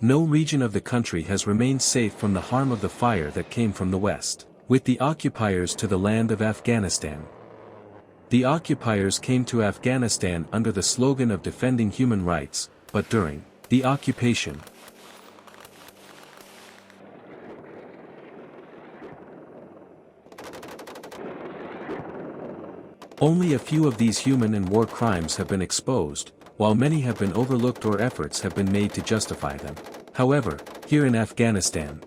No region of the country has remained safe from the harm of the fire that came from the west, with the occupiers to the land of Afghanistan. The occupiers came to Afghanistan under the slogan of defending human rights, but during the occupation, only a few of these human and war crimes have been exposed, while many have been overlooked or efforts have been made to justify them. However, here in Afghanistan,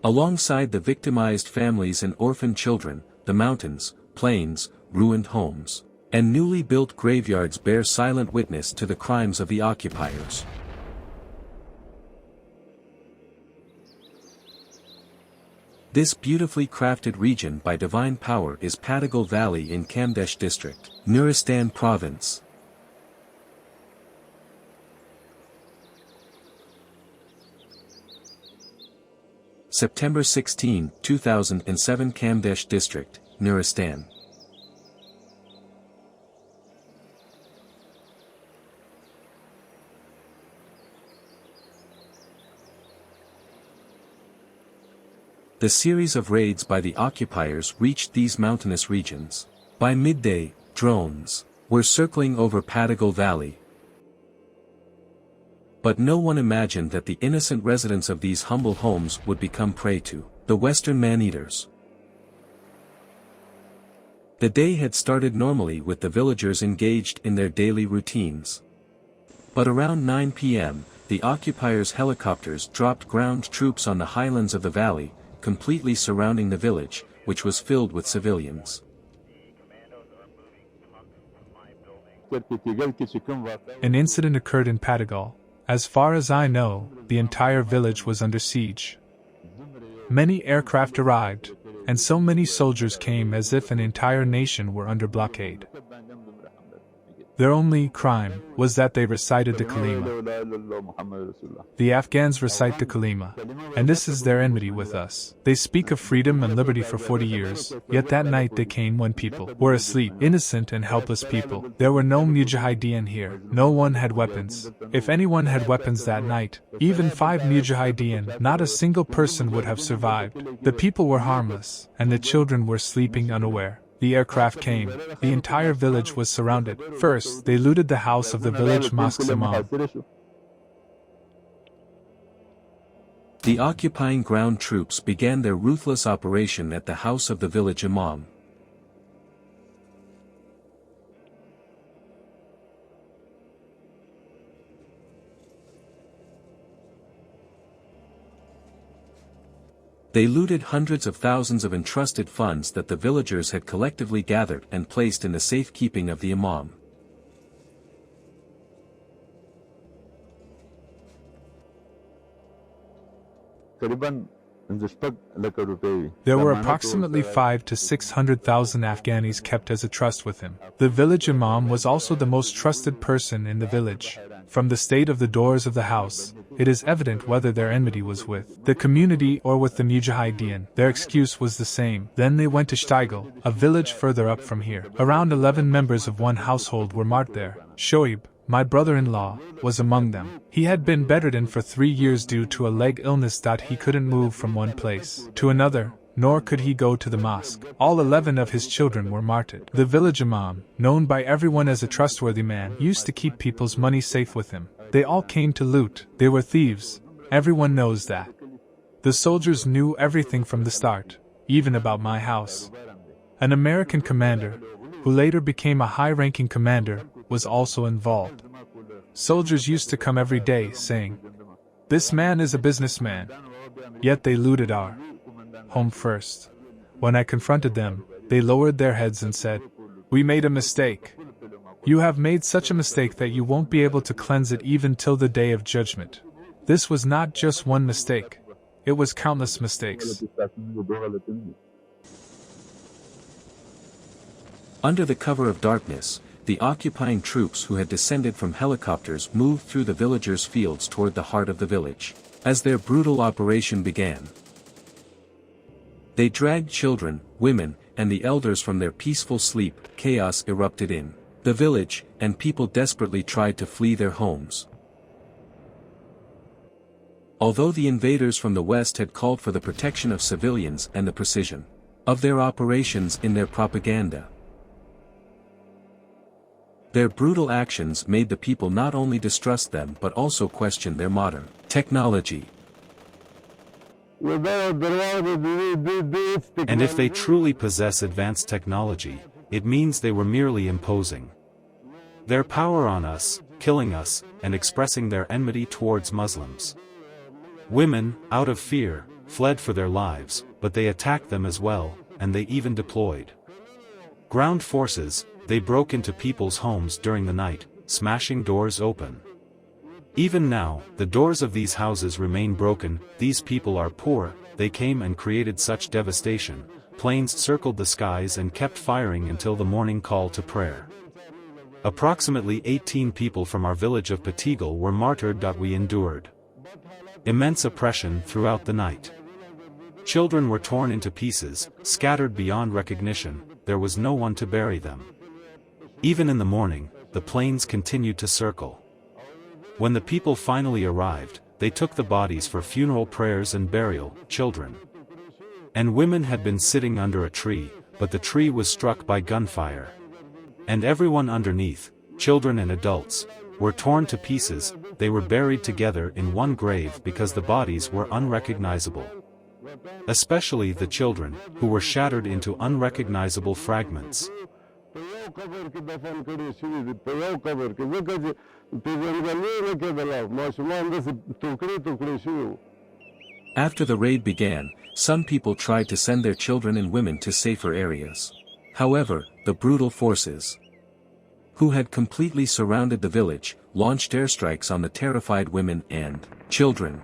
alongside the victimized families and orphaned children, the mountains, plains, ruined homes, and newly built graveyards bear silent witness to the crimes of the occupiers. This beautifully crafted region by divine power is Patagal Valley in Kamdesh district, Nuristan province. September 16, 2007 Kamdesh district, Nuristan. The series of raids by the occupiers reached these mountainous regions. By midday, drones were circling over Patagal Valley. But no one imagined that the innocent residents of these humble homes would become prey to the Western man-eaters. The day had started normally with the villagers engaged in their daily routines. But around 9 p.m., the occupiers' helicopters dropped ground troops on the highlands of the valley, completely surrounding the village, which was filled with civilians. An incident occurred in Patigal. As far as I know, the entire village was under siege. Many aircraft arrived, and so many soldiers came as if an entire nation were under blockade. Their only crime was that they recited the Kalima. The Afghans recite the Kalima, and this is their enmity with us. They speak of freedom and liberty for 40 years, yet that night they came when people were asleep, innocent and helpless people. There were no mujahideen here, no one had weapons. If anyone had weapons that night, even 5 mujahideen, not a single person would have survived. The people were harmless, and the children were sleeping unaware. The aircraft came. The entire village was surrounded. First, they looted the house of the village mosque's imam. The occupying ground troops began their ruthless operation at the house of the village imam. They looted hundreds of thousands of entrusted funds that the villagers had collectively gathered and placed in the safekeeping of the imam. There were approximately 5 to 600,000 Afghanis kept as a trust with him. The village imam was also the most trusted person in the village. From the state of the doors of the house, it is evident whether their enmity was with the community or with the Mujahideen. Their excuse was the same. Then they went to Patigal, a village further up from here. Around 11 members of one household were martyred there. Shoaib, my brother-in-law, was among them. He had been bedridden for 3 years due to a leg illness that he couldn't move from one place to another, nor could he go to the mosque. All 11 of his children were martyred. The village imam, known by everyone as a trustworthy man, used to keep people's money safe with him. They all came to loot. They were thieves. Everyone knows that. The soldiers knew everything from the start, even about my house. An American commander, who later became a high-ranking commander, was also involved. Soldiers used to come every day saying, "This man is a businessman." Yet they looted our home first. When I confronted them, they lowered their heads and said, "We made a mistake. You have made such a mistake that you won't be able to cleanse it even till the day of judgment." This was not just one mistake. It was countless mistakes. Under the cover of darkness, the occupying troops who had descended from helicopters moved through the villagers' fields toward the heart of the village. As their brutal operation began, they dragged children, women, and the elders from their peaceful sleep. Chaos erupted in the village, and people desperately tried to flee their homes. Although the invaders from the west had called for the protection of civilians and the precision of their operations in their propaganda, their brutal actions made the people not only distrust them but also question their modern technology. And if they truly possess advanced technology, it means they were merely imposing their power on us, killing us, and expressing their enmity towards Muslims. Women, out of fear, fled for their lives, but they attacked them as well, and they even deployed ground forces. They broke into people's homes during the night, smashing doors open. Even now, the doors of these houses remain broken. These people are poor. They came and created such devastation. Planes circled the skies and kept firing until the morning call to prayer. Approximately 18 people from our village of Patigal were martyred. We endured immense oppression throughout the night. Children were torn into pieces, scattered beyond recognition. There was no one to bury them. Even in the morning, the planes continued to circle. When the people finally arrived, they took the bodies for funeral prayers and burial. Children and women had been sitting under a tree, but the tree was struck by gunfire. And everyone underneath, children and adults, were torn to pieces. They were buried together in one grave because the bodies were unrecognizable. Especially the children, who were shattered into unrecognizable fragments. After the raid began, some people tried to send their children and women to safer areas. However, the brutal forces, who had completely surrounded the village, launched airstrikes on the terrified women and children.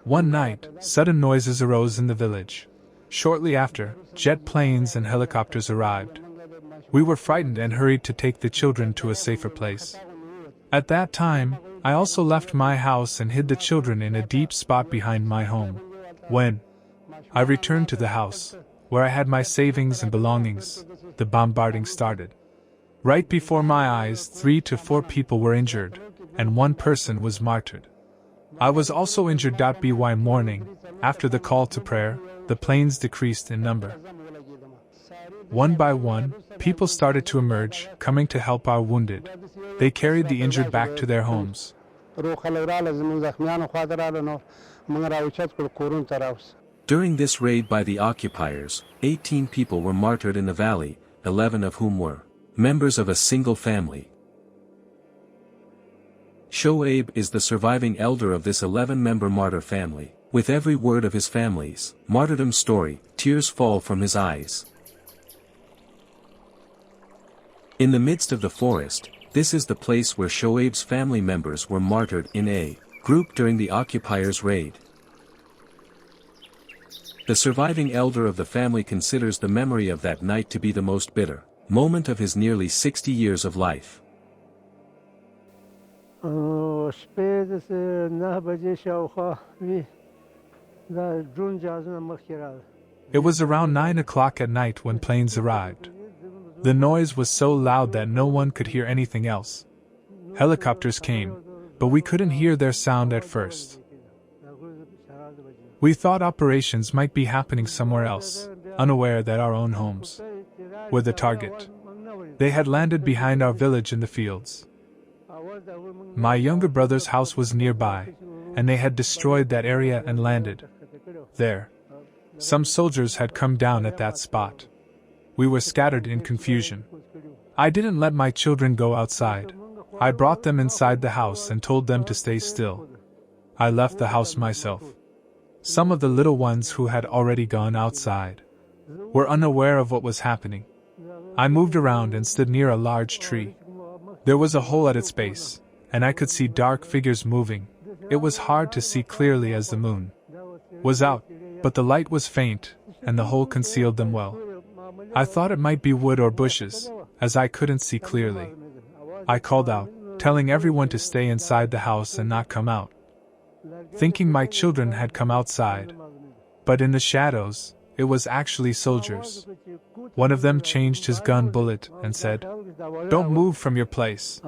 One night, sudden noises arose in the village. Shortly after, jet planes and helicopters arrived. We were frightened and hurried to take the children to a safer place. At that time, I also left my house and hid the children in a deep spot behind my home. When I returned to the house, where I had my savings and belongings, the bombarding started. Right before my eyes, 3 to 4 people were injured, and 1 person was martyred. I was also injured. By morning, after the call to prayer, the planes decreased in number. One by one, people started to emerge, coming to help our wounded. They carried the injured back to their homes. During this raid by the occupiers, 18 people were martyred in the valley, 11 of whom were members of a single family. Shoaib is the surviving elder of this 11-member martyr family. With every word of his family's martyrdom story, tears fall from his eyes. In the midst of the forest, this is the place where Shoaib's family members were martyred in a group during the occupiers' raid. The surviving elder of the family considers the memory of that night to be the most bitter moment of his nearly 60 years of life. It was around 9 o'clock at night when planes arrived. The noise was so loud that no one could hear anything else. Helicopters came, but we couldn't hear their sound at first. We thought operations might be happening somewhere else, unaware that our own homes were the target. They had landed behind our village in the fields. My younger brother's house was nearby, and they had destroyed that area and landed there. Some soldiers had come down at that spot. We were scattered in confusion. I didn't let my children go outside. I brought them inside the house and told them to stay still. I left the house myself. Some of the little ones who had already gone outside were unaware of what was happening. I moved around and stood near a large tree. There was a hole at its base, and I could see dark figures moving. It was hard to see clearly as the moon was out, but the light was faint, and the hole concealed them well. I thought it might be wood or bushes, as I couldn't see clearly. I called out, telling everyone to stay inside the house and not come out, thinking my children had come outside. But in the shadows, it was actually soldiers. One of them changed his gun bullet and said, "Don't move from your place."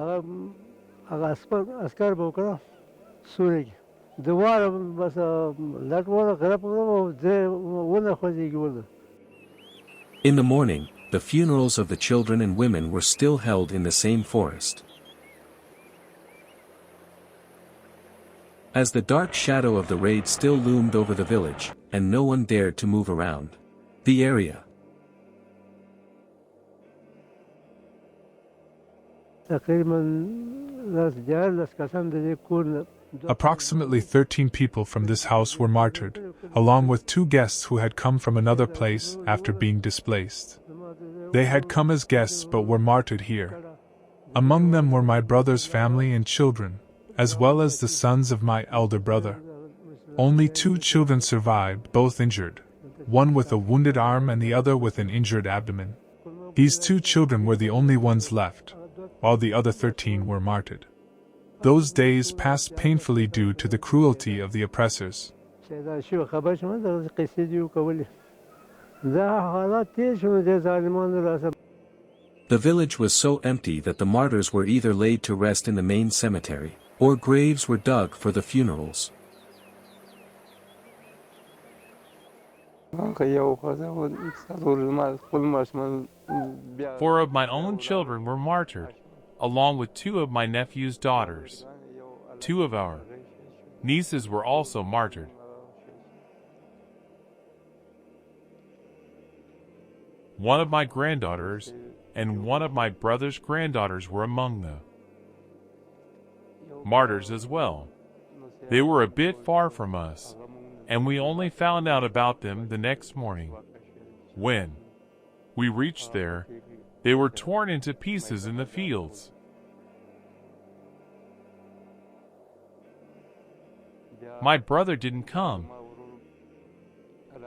In the morning, the funerals of the children and women were still held in the same forest. As the dark shadow of the raid still loomed over the village, and no one dared to move around the area. Approximately 13 people from this house were martyred, along with 2 guests who had come from another place after being displaced. They had come as guests but were martyred here. Among them were my brother's family and children, as well as the sons of my elder brother. Only 2 children survived, both injured, one with a wounded arm and the other with an injured abdomen. These 2 children were the only ones left, while the other 13 were martyred. Those days passed painfully due to the cruelty of the oppressors. The village was so empty that the martyrs were either laid to rest in the main cemetery, or graves were dug for the funerals. Four of my own children were martyred, along with 2 of my nephew's daughters. 2 of our nieces were also martyred. One of my granddaughters and one of my brother's granddaughters were among the martyrs as well. They were a bit far from us, and we only found out about them the next morning. When we reached there, they were torn into pieces in the fields. My brother didn't come,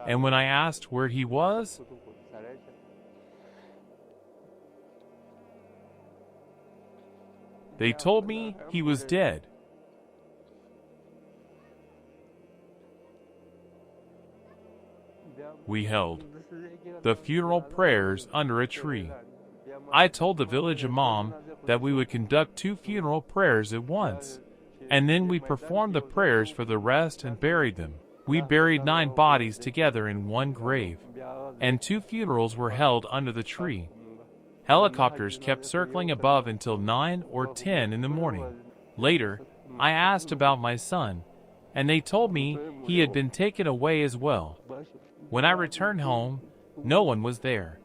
and when I asked where he was, they told me he was dead. We held the funeral prayers under a tree. I told the village imam that we would conduct 2 funeral prayers at once, and then we performed the prayers for the rest and buried them. We buried 9 bodies together in one grave, and 2 funerals were held under the tree. Helicopters kept circling above until 9 or 10 in the morning. Later, I asked about my son, and they told me he had been taken away as well. When I returned home, no one was there.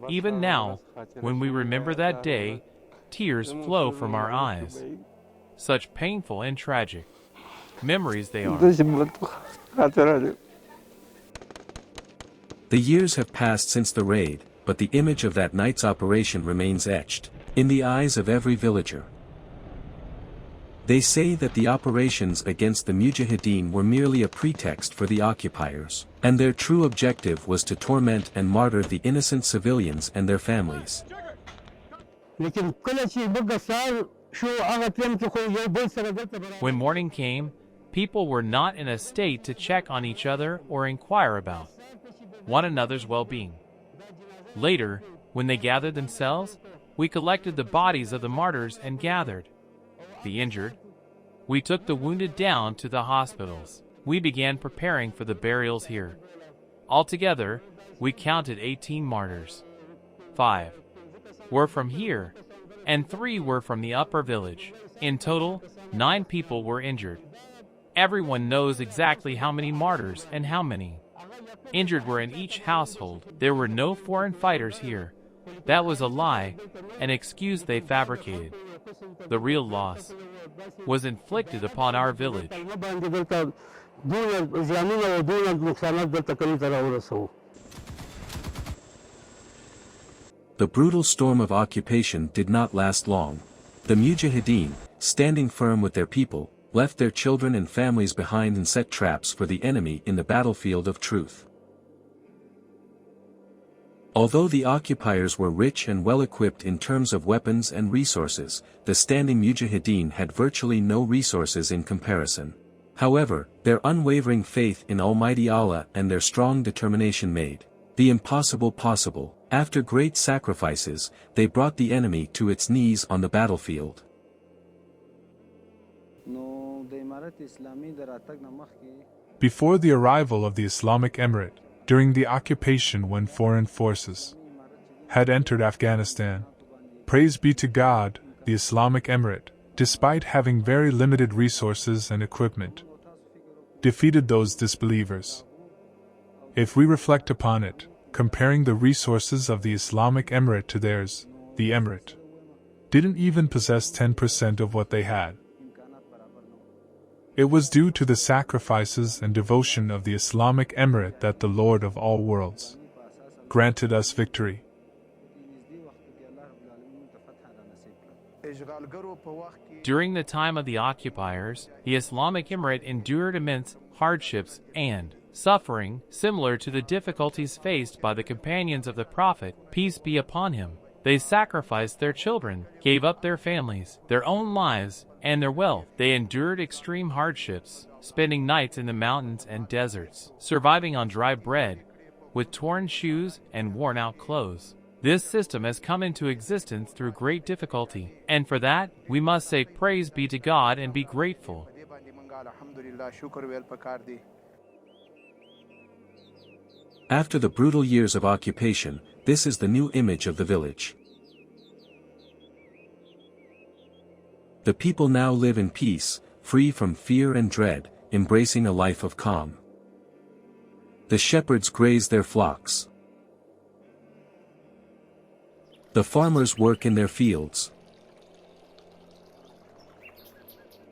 Even now, when we remember that day, tears flow from our eyes. Such painful and tragic memories they are. The years have passed since the raid, but the image of that night's operation remains etched in the eyes of every villager. They say that the operations against the Mujahideen were merely a pretext for the occupiers, and their true objective was to torment and martyr the innocent civilians and their families. When morning came, people were not in a state to check on each other or inquire about one another's well-being. Later, when they gathered themselves, we collected the bodies of the martyrs and gathered the injured. We took the wounded down to the hospitals. We began preparing for the burials here. Altogether, we counted 18 martyrs. 5 were from here, and 3 were from the upper village. In total, 9 people were injured. Everyone knows exactly how many martyrs and how many injured were in each household. There were no foreign fighters here. That was a lie, an excuse they fabricated. The real loss was inflicted upon our village. The brutal storm of occupation did not last long. The Mujahideen, standing firm with their people, left their children and families behind and set traps for the enemy in the battlefield of truth. Although the occupiers were rich and well-equipped in terms of weapons and resources, the standing Mujahideen had virtually no resources in comparison. However, their unwavering faith in Almighty Allah and their strong determination made The impossible possible. After great sacrifices, they brought the enemy to its knees on the battlefield. Before the arrival of the Islamic Emirate, during the occupation when foreign forces had entered Afghanistan, praise be to God, the Islamic Emirate, despite having very limited resources and equipment, defeated those disbelievers. If we reflect upon it, comparing the resources of the Islamic Emirate to theirs, the Emirate didn't even possess 10% of what they had. It was due to the sacrifices and devotion of the Islamic Emirate that the Lord of all worlds granted us victory. During the time of the occupiers, the Islamic Emirate endured immense hardships and suffering similar to the difficulties faced by the companions of the Prophet, peace be upon him. They sacrificed their children, gave up their families, their own lives, and their wealth. They endured extreme hardships, spending nights in the mountains and deserts, surviving on dry bread, with torn shoes and worn-out clothes. This system has come into existence through great difficulty, and for that, we must say praise be to God and be grateful. After the brutal years of occupation, this is the new image of the village. The people now live in peace, free from fear and dread, embracing a life of calm. The shepherds graze their flocks. The farmers work in their fields.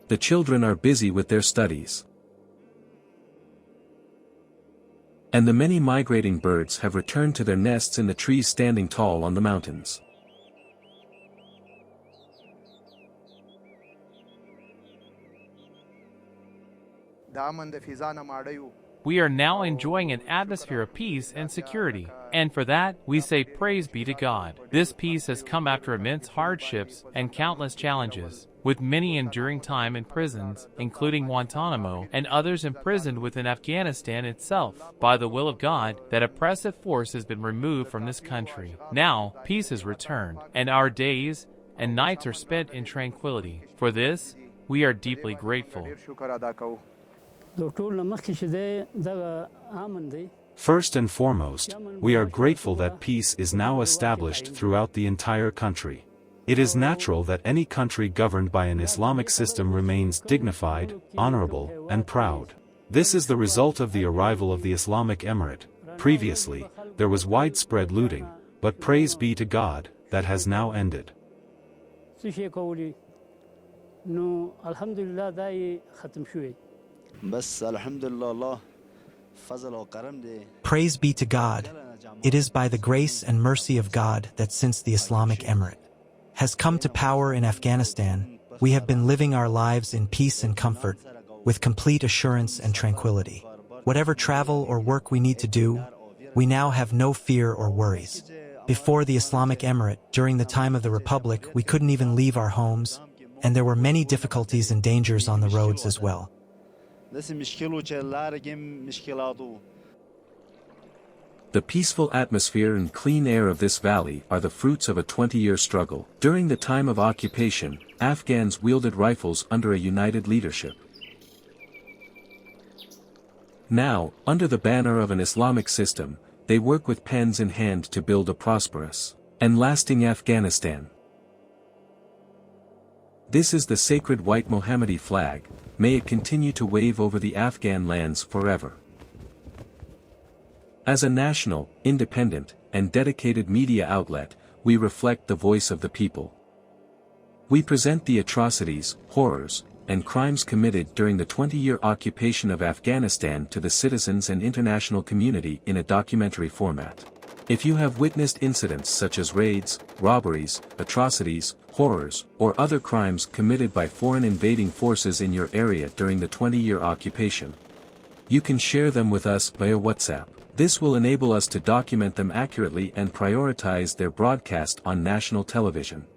The children are busy with their studies. And the many migrating birds have returned to their nests in the trees standing tall on the mountains. We are now enjoying an atmosphere of peace and security, and for that, we say praise be to God. This peace has come after immense hardships and countless challenges, with many enduring time in prisons, including Guantanamo, and others imprisoned within Afghanistan itself. By the will of God, that oppressive force has been removed from this country. Now, peace is returned, and our days and nights are spent in tranquility. For this, we are deeply grateful. First and foremost, we are grateful that peace is now established throughout the entire country. It is natural that any country governed by an Islamic system remains dignified, honorable, and proud. This is the result of the arrival of the Islamic Emirate. Previously, there was widespread looting, but praise be to God, that has now ended. Praise be to God. It is by the grace and mercy of God that since the Islamic Emirate has come to power in Afghanistan, we have been living our lives in peace and comfort, with complete assurance and tranquility. Whatever travel or work we need to do, we now have no fear or worries. Before the Islamic Emirate, during the time of the Republic, we couldn't even leave our homes, and there were many difficulties and dangers on the roads as well. The peaceful atmosphere and clean air of this valley are the fruits of a 20-year struggle. During the time of occupation, Afghans wielded rifles under a united leadership. Now, under the banner of an Islamic system, they work with pens in hand to build a prosperous and lasting Afghanistan. This is the sacred white Mohammadi flag. May it continue to wave over the Afghan lands forever. As a national, independent, and dedicated media outlet, we reflect the voice of the people. We present the atrocities, horrors, and crimes committed during the 20-year occupation of Afghanistan to the citizens and international community in a documentary format. If you have witnessed incidents such as raids, robberies, atrocities, horrors, or other crimes committed by foreign invading forces in your area during the 20-year occupation, you can share them with us via WhatsApp. This will enable us to document them accurately and prioritize their broadcast on national television.